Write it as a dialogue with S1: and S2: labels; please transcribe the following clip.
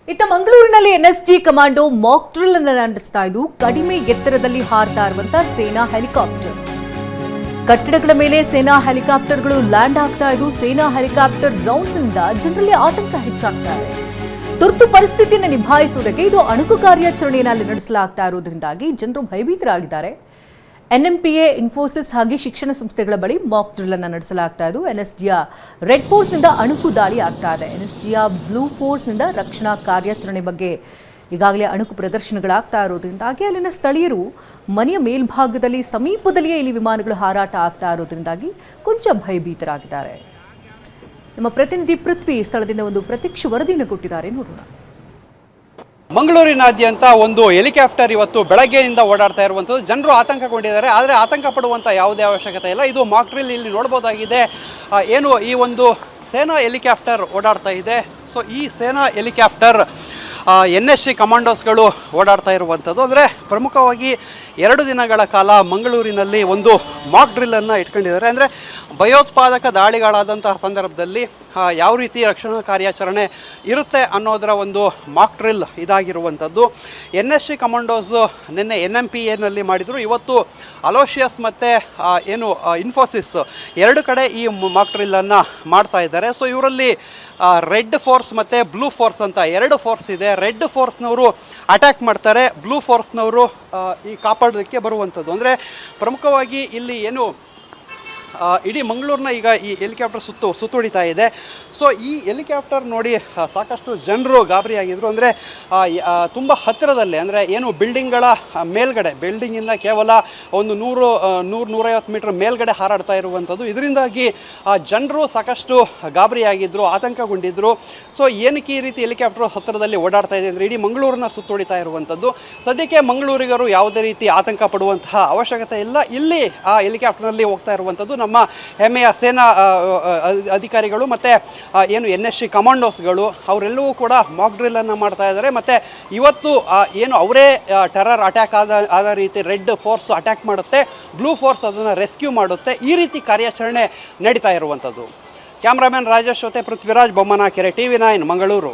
S1: ಇತ್ತ ಮಂಗಳೂರಿನಲ್ಲಿ NSG commando Mach drill ಅನ್ನು ನಡೆಸ್ತಾ ಇದ್ದು ಕಡಿಮೆ ಎತ್ತರದಲ್ಲಿ ಹಾರ್ತಾ ಇರುವಂತಹ ಸೇನಾ ಹೆಲಿಕಾಪ್ಟರ್. ಕಟ್ಟಡಗಳ ಮೇಲೆ ಸೇನಾ ಹೆಲಿಕಾಪ್ಟರ್ಗಳು ಲ್ಯಾಂಡ್ ಆಗ್ತಾ ಇದ್ದು ಸೇನಾ ಹೆಲಿಕಾಪ್ಟರ್ ರೌಂಡ್ಸ್ ನಿಂದ ಜನರಲ್ಲಿ ಆತಂಕ ಹೆಚ್ಚಾಗ್ತಾ ಇದೆ. ತುರ್ತು ಪರಿಸ್ಥಿತಿಯನ್ನು ನಿಭಾಯಿಸುವುದಕ್ಕೆ ಇದು ಅಣುಕು ಕಾರ್ಯಾಚರಣೆಯಲ್ಲಿ ನಡೆಸಲಾಗ್ತಾ ಇರುವುದರಿಂದಾಗಿ ಜನರು ಭಯಭೀತರಾಗಿದ್ದಾರೆ. ಎನ್ಎಂಪಿಎ, ಇನ್ಫೋಸಿಸ್ ಹಾಗೆ ಶಿಕ್ಷಣ ಸಂಸ್ಥೆಗಳ ಬಳಿ ಮಾಕ್ ಡ್ರಿಲ್ ಅನ್ನು ನಡೆಸಲಾಗ್ತಾ ಇದ್ದು ಎನ್ಎಸ್ಜಿಯ ರೆಡ್ ಫೋರ್ಸ್ ನಿಂದ ಅಣುಕು ದಾಳಿ ಆಗ್ತಾ ಇದೆ. ಎನ್ಎಸ್ಜಿಯ ಬ್ಲೂ ಫೋರ್ಸ್ ನಿಂದ ರಕ್ಷಣಾ ಕಾರ್ಯಾಚರಣೆ ಬಗ್ಗೆ ಈಗಾಗಲೇ ಅಣುಕು ಪ್ರದರ್ಶನಗಳಾಗ್ತಾ ಇರೋದ್ರಿಂದಾಗಿ ಅಲ್ಲಿನ ಸ್ಥಳೀಯರು ಮನೆಯ ಮೇಲ್ಭಾಗದಲ್ಲಿ ಸಮೀಪದಲ್ಲಿಯೇ ಇಲ್ಲಿ ವಿಮಾನಗಳು ಹಾರಾಟ ಆಗ್ತಾ ಇರೋದ್ರಿಂದಾಗಿ ಕೊಂಚ ಭಯಭೀತರಾಗಿದ್ದಾರೆ. ನಮ್ಮ ಪ್ರತಿನಿಧಿ ಪೃಥ್ವಿ ಸ್ಥಳದಿಂದ ಒಂದು ಪ್ರತ್ಯಕ್ಷ ವರದಿಯನ್ನು ಕೊಟ್ಟಿದ್ದಾರೆ, ನೋಡೋಣ.
S2: ಮಂಗಳೂರಿನಾದ್ಯಂತ ಒಂದು ಹೆಲಿಕಾಪ್ಟರ್ ಇವತ್ತು ಬೆಳಗ್ಗೆಯಿಂದ ಓಡಾಡ್ತಾ ಇರುವಂಥದ್ದು. ಜನರು ಆತಂಕಗೊಂಡಿದ್ದಾರೆ, ಆದರೆ ಆತಂಕ ಪಡುವಂಥ ಯಾವುದೇ ಅವಶ್ಯಕತೆ ಇಲ್ಲ. ಇದು ಮಾಕ್ ಡ್ರಿಲ್ ಇಲ್ಲಿ ನೋಡ್ಬೋದಾಗಿದೆ. ಏನು ಈ ಒಂದು ಸೇನಾ ಹೆಲಿಕಾಪ್ಟರ್ ಓಡಾಡ್ತಾ ಇದೆ. ಸೊ ಈ ಸೇನಾ ಹೆಲಿಕಾಪ್ಟರ್ ಎನ್ಎಸ್ಜಿ ಕಮಾಂಡೋಸ್ಗಳು ಓಡಾಡ್ತಾ ಇರುವಂಥದ್ದು. ಅಂದರೆ ಪ್ರಮುಖವಾಗಿ 2 ದಿನಗಳ ಕಾಲ ಮಂಗಳೂರಿನಲ್ಲಿ ಒಂದು ಮಾಕ್ ಡ್ರಿಲ್ಲನ್ನು ಇಟ್ಕೊಂಡಿದ್ದಾರೆ. ಅಂದರೆ ಭಯೋತ್ಪಾದಕ ದಾಳಿಗಳಾದಂತಹ ಸಂದರ್ಭದಲ್ಲಿ ಯಾವ ರೀತಿ ರಕ್ಷಣಾ ಕಾರ್ಯಾಚರಣೆ ಇರುತ್ತೆ ಅನ್ನೋದರ ಒಂದು ಮಾಕ್ ಡ್ರಿಲ್ ಇದಾಗಿರುವಂಥದ್ದು. ಎನ್ಎಸ್ಜಿ ಕಮಾಂಡೋಸ್ ನಿನ್ನೆ NMPAನಲ್ಲಿ ಮಾಡಿದರು. ಇವತ್ತು ಅಲೋಷಿಯಸ್ ಮತ್ತು ಇನ್ಫೋಸಿಸ್ 2 ಕಡೆ ಈ ಮಾಕ್ ಡ್ರಿಲ್ಲನ್ನು ಮಾಡ್ತಾ ಇದ್ದಾರೆ. ಸೊ ಇವರಲ್ಲಿ ರೆಡ್ ಫೋರ್ಸ್ ಮತ್ತು ಬ್ಲೂ ಫೋರ್ಸ್ ಅಂತ 2 ಫೋರ್ಸ್ ಇದೆ. ರೆಡ್ ಫೋರ್ಸ್ನವರು ಅಟ್ಯಾಕ್ ಮಾಡ್ತಾರೆ, ಬ್ಲೂ ಫೋರ್ಸ್ನವರು ಈ ಕಾಪಾಡೋದಕ್ಕೆ ಬರುವಂಥದ್ದು. ಅಂದರೆ ಪ್ರಮುಖವಾಗಿ ಇಲ್ಲಿ ಇಡೀ ಮಂಗಳೂರನ್ನ ಈಗ ಈ ಹೆಲಿಕಾಪ್ಟರ್ ಸುತ್ತುವಡಿತಾ ಇದೆ. ಸೊ ಈ ಹೆಲಿಕಾಪ್ಟರ್ ನೋಡಿ ಸಾಕಷ್ಟು ಜನರು ಗಾಬರಿಯಾಗಿದ್ದರು. ಅಂದರೆ ತುಂಬ ಹತ್ತಿರದಲ್ಲೇ, ಅಂದರೆ ಬಿಲ್ಡಿಂಗ್ಗಳ ಮೇಲ್ಗಡೆ, ಬಿಲ್ಡಿಂಗಿಂದ ಕೇವಲ ಒಂದು 100-150 ಮೀಟರ್ ಮೇಲ್ಗಡೆ ಹಾರಾಡ್ತಾ ಇರುವಂಥದ್ದು. ಇದರಿಂದಾಗಿ ಜನರು ಸಾಕಷ್ಟು ಗಾಬರಿಯಾಗಿದ್ದರು, ಆತಂಕಗೊಂಡಿದ್ದರು. ಸೊ ಏನಕ್ಕೆ ಈ ರೀತಿ ಹೆಲಿಕಾಪ್ಟರ್ ಹತ್ತಿರದಲ್ಲಿ ಓಡಾಡ್ತಾ ಇದೆ ಅಂದರೆ ಇಡೀ ಮಂಗಳೂರನ್ನ ಸುತ್ತುವಡಿತಾ ಇರುವಂಥದ್ದು. ಸದ್ಯಕ್ಕೆ ಮಂಗಳೂರಿಗರು ಯಾವುದೇ ರೀತಿ ಆತಂಕ ಪಡುವಂತಹ ಅವಶ್ಯಕತೆ ಇಲ್ಲ. ಇಲ್ಲಿ ಆ ಹೆಲಿಕಾಪ್ಟರ್ನಲ್ಲಿ ಹೋಗ್ತಾ ಇರುವಂಥದ್ದು ನಮ್ಮ ಹೆಮ್ಮೆಯ ಸೇನಾ ಅಧಿಕಾರಿಗಳು ಮತ್ತು NSG ಕಮಾಂಡೋಸ್ಗಳು. ಅವರೆಲ್ಲವೂ ಕೂಡ ಮಾಕ್ ಡ್ರಿಲ್ಲನ್ನು ಮಾಡ್ತಾ ಇದ್ದಾರೆ. ಮತ್ತು ಇವತ್ತು ಅವರೇ ಟೆರರ್ ಅಟ್ಯಾಕ್ ಆದ ರೀತಿ ರೆಡ್ ಫೋರ್ಸ್ ಅಟ್ಯಾಕ್ ಮಾಡುತ್ತೆ, ಬ್ಲೂ ಫೋರ್ಸ್ ಅದನ್ನು ರೆಸ್ಕ್ಯೂ ಮಾಡುತ್ತೆ. ಈ ರೀತಿ ಕಾರ್ಯಾಚರಣೆ ನಡೀತಾ ಇರುವಂಥದ್ದು. ಕ್ಯಾಮ್ರಾಮನ್ ರಾಜೇಶ್ ಜೊತೆ ಪೃಥ್ವಿರಾಜ್ ಬೊಮ್ಮನಕೆರೆ, TV9 ಮಂಗಳೂರು.